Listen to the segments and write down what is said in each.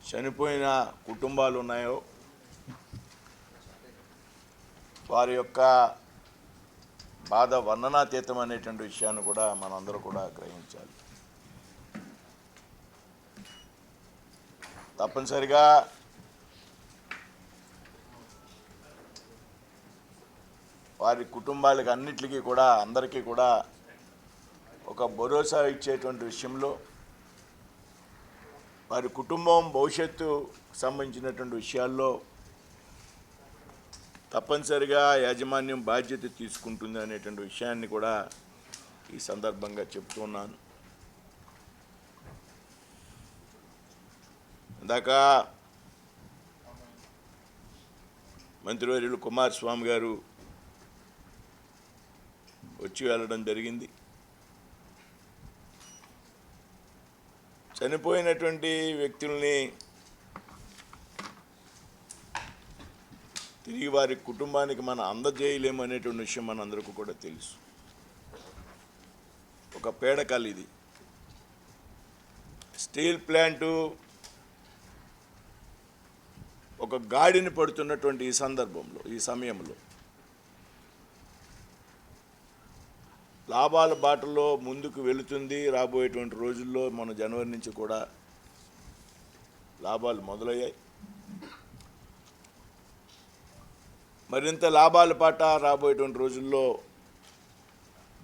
చనిపోయిన కుటుంబాలు ఉన్నాయో వారి యొక్క బాధ వర్ణనాతీతం అనేటువంటి విషయాన్ని కూడా మనందరూ కూడా గ్రహించాలి. తప్పనిసరిగా వారి కుటుంబాలకు అన్నిటికీ కూడా అందరికీ కూడా ఒక భరోసా ఇచ్చేటువంటి విషయంలో వారి కుటుంబం భవిష్యత్తు సంబంధించినటువంటి విషయాల్లో తప్పనిసరిగా యాజమాన్యం బాధ్యత తీసుకుంటుంది అనేటువంటి విషయాన్ని కూడా ఈ సందర్భంగా చెప్తున్నాను. ఇందాక మంత్రివర్యులు కుమారస్వామి గారు వచ్చి వెళ్ళడం జరిగింది. చనిపోయినటువంటి వ్యక్తుల్ని తిరిగి వారి కుటుంబానికి మనం అందజేయలేము అనేటువంటి విషయం మనందరికీ కూడా తెలుసు. ఒక పేడకల్ ఇది. స్టీల్ ప్లాంటు ఒక గాడిని పడుతున్నటువంటి ఈ సందర్భంలో ఈ సమయంలో లాభాల బాటలో ముందుకు వెళుతుంది. రాబోయేటువంటి రోజుల్లో మన జనవరి నుంచి కూడా లాభాలు మొదలయ్యాయి. మరింత లాభాల పాట రాబోయేటువంటి రోజుల్లో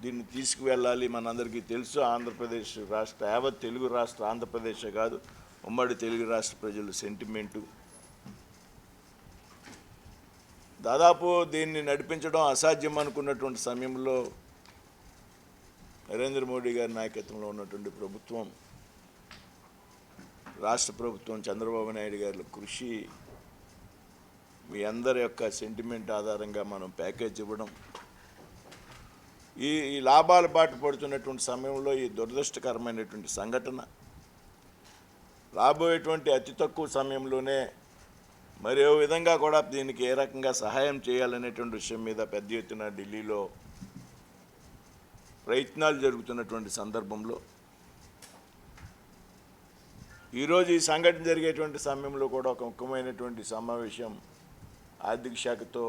దీన్ని తీసుకువెళ్ళాలి. మనందరికీ తెలుసు, ఆంధ్రప్రదేశ్ రాష్ట్ర యావత్ తెలుగు రాష్ట్ర ఆంధ్రప్రదేశే కాదు ఉమ్మడి తెలుగు రాష్ట్ర ప్రజల సెంటిమెంటు. దాదాపు దీన్ని నడిపించడం అసాధ్యం అనుకున్నటువంటి సమయంలో నరేంద్ర మోడీ గారి నాయకత్వంలో ఉన్నటువంటి ప్రభుత్వం, రాష్ట్ర ప్రభుత్వం, చంద్రబాబు నాయుడు గారి కృషి, మీ అందరి యొక్క సెంటిమెంట్ ఆధారంగా మనం ప్యాకేజ్ ఇవ్వడం, ఈ లాభాల బాట పడుతున్నటువంటి సమయంలో ఈ దురదృష్టకరమైనటువంటి సంఘటన రాబోయేటువంటి అతి తక్కువ సమయంలోనే మరో విధంగా కూడా దీనికి ఏ రకంగా సహాయం చేయాలనేటువంటి విషయం మీద పెద్ద ఎత్తున ఢిల్లీలో ప్రయత్నాలు జరుగుతున్నటువంటి సందర్భంలో ఈరోజు ఈ సంఘటన జరిగేటువంటి సమయంలో కూడా ఒక ముఖ్యమైనటువంటి సమావేశం ఆర్థిక శాఖతో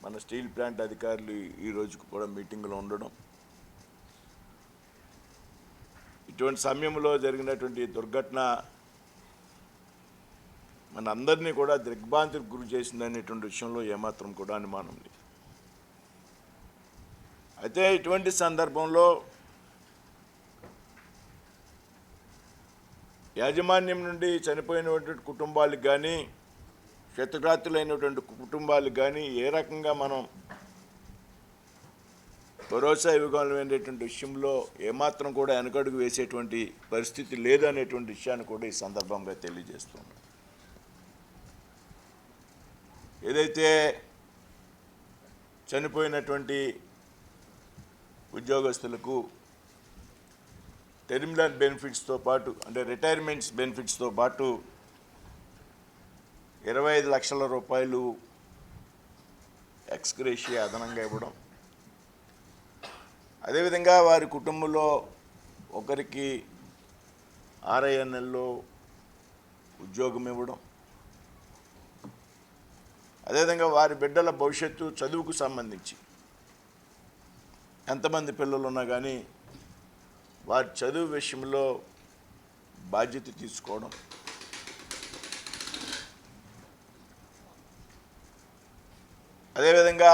మన స్టీల్ ప్లాంట్ అధికారులు ఈ రోజుకు కూడా మీటింగ్లో ఉండడం, ఇటువంటి సమయంలో జరిగినటువంటి దుర్ఘటన మన అందరినీ కూడా దిగ్భ్రాంతికి గురి చేసిందనేటువంటి విషయంలో ఏమాత్రం కూడా అనుమానం లేదు. అయితే ఇటువంటి సందర్భంలో యాజమాన్యం నుండి చనిపోయినటువంటి కుటుంబాలకు కానీ క్షతగాత్రులైనటువంటి కుటుంబాలకు కానీ ఏ రకంగా మనం భరోసా ఇవ్వగలమనేటువంటి విషయంలో ఏమాత్రం కూడా వెనకడుగు వేసేటువంటి పరిస్థితి లేదనేటువంటి విషయాన్ని కూడా ఈ సందర్భంగా తెలియజేస్తున్నాం. ఏదైతే చనిపోయినటువంటి ఉద్యోగస్తులకు టెర్మినల్ బెనిఫిట్స్తో పాటు అంటే రిటైర్మెంట్స్ బెనిఫిట్స్తో పాటు 25 లక్షల రూపాయలు ఎక్స్గ్రేషియా అదనంగా ఇవ్వడం, అదేవిధంగా వారి కుటుంబంలో ఒకరికి RINLలో ఉద్యోగం ఇవ్వడం, అదేవిధంగా వారి బిడ్డల భవిష్యత్తు చదువుకు సంబంధించి ఎంతమంది పిల్లలు ఉన్నా కానీ వారి చదువు విషయంలో బాధ్యత తీసుకోవడం, అదేవిధంగా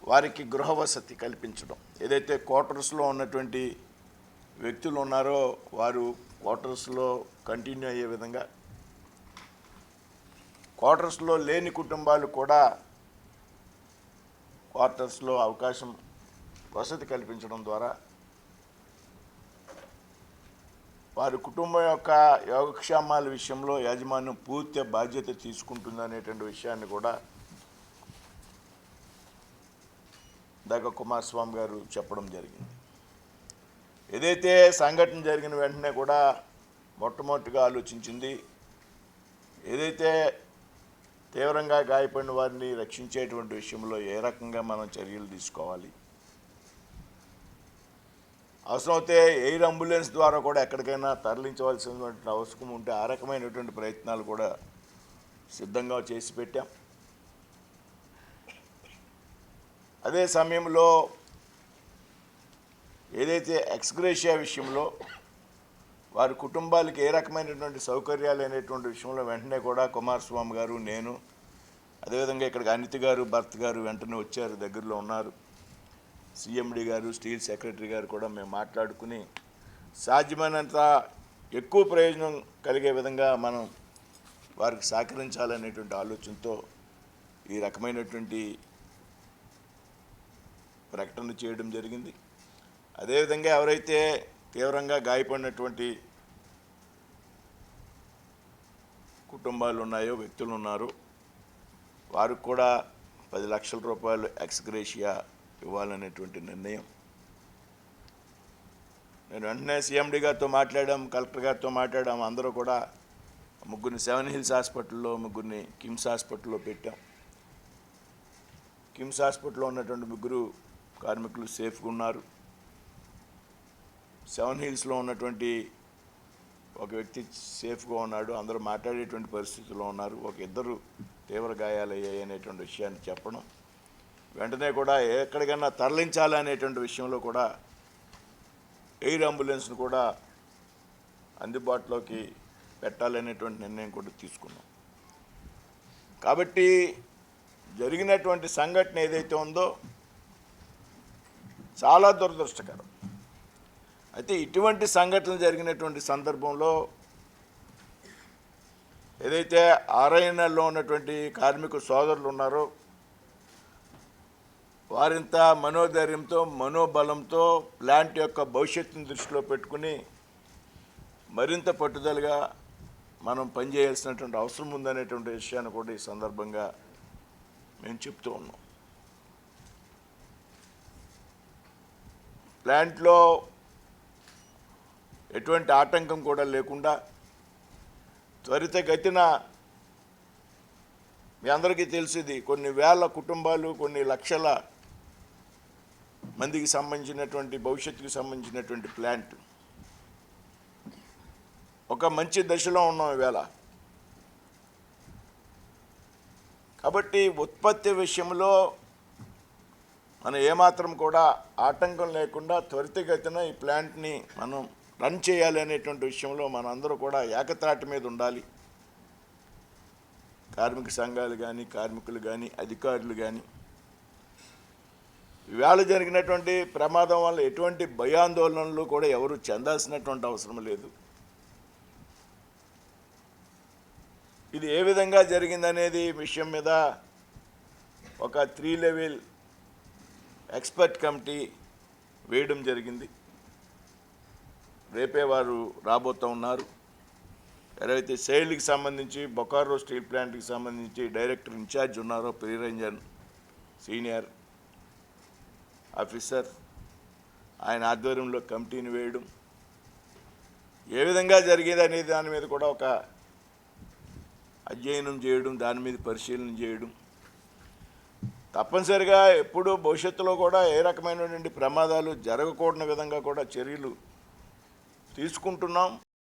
వారికి గృహ వసతి కల్పించడం. ఏదైతే క్వార్టర్స్లో ఉన్నటువంటి వ్యక్తులు ఉన్నారో వారు క్వార్టర్స్లో కంటిన్యూ అయ్యే విధంగా, క్వార్టర్స్లో లేని కుటుంబాలు కూడా క్వార్టర్స్లో అవకాశం వసతి కల్పించడం ద్వారా వారి కుటుంబం యొక్క యోగక్షేమాల విషయంలో యాజమాన్యం పూర్తి బాధ్యత తీసుకుంటుందనేటువంటి విషయాన్ని కూడా దాకా కుమారస్వామి గారు చెప్పడం జరిగింది. ఏదైతే సంఘటన జరిగిన వెంటనే కూడా మొట్టమొదటిగా ఆలోచించింది, ఏదైతే తీవ్రంగా గాయపడిన వారిని రక్షించేటువంటి విషయంలో ఏ రకంగా మనం చర్యలు తీసుకోవాలి, అవసరమైతే ఎయిర్ అంబులెన్స్ ద్వారా కూడా ఎక్కడికైనా తరలించవలసినటువంటి అవసరం ఉంటే ఆ రకమైనటువంటి ప్రయత్నాలు కూడా సిద్ధంగా చేసి పెట్టాం. అదే సమయంలో ఏదైతే ఎక్స్గ్రేషియా విషయంలో వారి కుటుంబాలకు ఏ రకమైనటువంటి సౌకర్యాలు అనేటువంటి విషయంలో వెంటనే కూడా కుమారస్వామి గారు, నేను, అదేవిధంగా ఇక్కడికి అనిత గారు, భర్త గారు వెంటనే వచ్చారు, దగ్గరలో ఉన్నారు. సిఎండి గారు, స్టీల్ సెక్రటరీ గారు కూడా మేము మాట్లాడుకుని సాధ్యమైనంత ఎక్కువ ప్రయోజనం కలిగే విధంగా మనం వారికి సహకరించాలనేటువంటి ఆలోచనతో ఈ రకమైనటువంటి ప్రకటన చేయడం జరిగింది. అదేవిధంగా ఎవరైతే తీవ్రంగా గాయపడినటువంటి కుటుంబాలు ఉన్నాయో, వ్యక్తులు ఉన్నారో వారికి కూడా 10 లక్షల రూపాయలు ఎక్స్గ్రేషియా ఇవ్వాలనేటువంటి నిర్ణయం. నేను వెంటనే సిఎండి గారితో మాట్లాడాం, కలెక్టర్ గారితో మాట్లాడాం. అందరూ కూడా ముగ్గురిని 7 హిల్స్ హాస్పిటల్లో, ముగ్గురిని కిమ్స్ హాస్పిటల్లో పెట్టాం. కిమ్స్ హాస్పిటల్లో ఉన్నటువంటి ముగ్గురు కార్మికులు సేఫ్గా ఉన్నారు. 7 హిల్స్లో ఉన్నటువంటి ఒక వ్యక్తి సేఫ్గా ఉన్నాడు, అందరూ మాట్లాడేటువంటి పరిస్థితుల్లో ఉన్నారు. ఇద్దరు తీవ్ర గాయాలయ్యాయి అనేటువంటి విషయాన్ని చెప్పడం, వెంటనే కూడా ఎక్కడికైనా తరలించాలనేటువంటి విషయంలో కూడా ఎయిర్ అంబులెన్స్ను కూడా అందుబాటులోకి పెట్టాలనేటువంటి నిర్ణయం కూడా తీసుకున్నాం. కాబట్టి జరిగినటువంటి సంఘటన ఏదైతే ఉందో చాలా దురదృష్టకరం. అయితే ఇటువంటి సంఘటనలు జరిగినటువంటి సందర్భంలో ఏదైతే ఆర్ఐఎన్ఎల్లో ఉన్నటువంటి కార్మిక సోదరులు ఉన్నారో వారింత మనోధైర్యంతో, మనోబలంతో ప్లాంట్ యొక్క భవిష్యత్తును దృష్టిలో పెట్టుకుని మరింత పట్టుదలగా మనం పనిచేయాల్సినటువంటి అవసరం ఉందనేటువంటి విషయాన్ని కూడా ఈ సందర్భంగా మేము చెప్తూ ఉన్నాం. ప్లాంట్లో ఎటువంటి ఆటంకం కూడా లేకుండా త్వరితగతిన, మీ అందరికీ తెలిసింది, కొన్ని వేల కుటుంబాలు, కొన్ని లక్షల మందికి సంబంధించినటువంటి భవిష్యత్తుకు సంబంధించినటువంటి ప్లాంట్ ఒక మంచి దశలో ఉన్నాం ఈవేళ. కాబట్టి ఉత్పత్తి విషయంలో మనం ఏమాత్రం కూడా ఆటంకం లేకుండా త్వరితగతిన ఈ ప్లాంట్ని మనం రన్ చేయాలి అనేటువంటి విషయంలో మనందరూ కూడా ఏకతాటి మీద ఉండాలి. కార్మిక సంఘాలు కానీ, కార్మికులు కానీ, అధికారులు కానీ. ఈవేళ జరిగినటువంటి ప్రమాదం వల్ల ఎటువంటి భయాందోళనలు కూడా ఎవరు చెందాల్సినటువంటి అవసరం లేదు. ఇది ఏ విధంగా జరిగిందనేది విషయం మీద ఒక 3 లెవెల్ ఎక్స్పర్ట్ కమిటీ వేయడం జరిగింది. రేపే వారు రాబోతూ ఉన్నారు. ఎవరైతే సెయిల్కి సంబంధించి, బొకారో స్టీల్ ప్లాంట్కి సంబంధించి డైరెక్టర్ ఇన్ఛార్జ్ ఉన్నారో ప్రియరంజన్ సీనియర్ ఆఫీసర్, ఆయన ఆధ్వర్యంలో కమిటీని వేయడం, ఏ విధంగా జరిగేది అనే దాని మీద కూడా ఒక అధ్యయనం చేయడం, దాని మీద పరిశీలన చేయడం, తప్పనిసరిగా ఎప్పుడూ భవిష్యత్తులో కూడా ఏ రకమైనటువంటి ప్రమాదాలు జరగకూడని విధంగా కూడా చర్యలు తీసుకుంటున్నాం.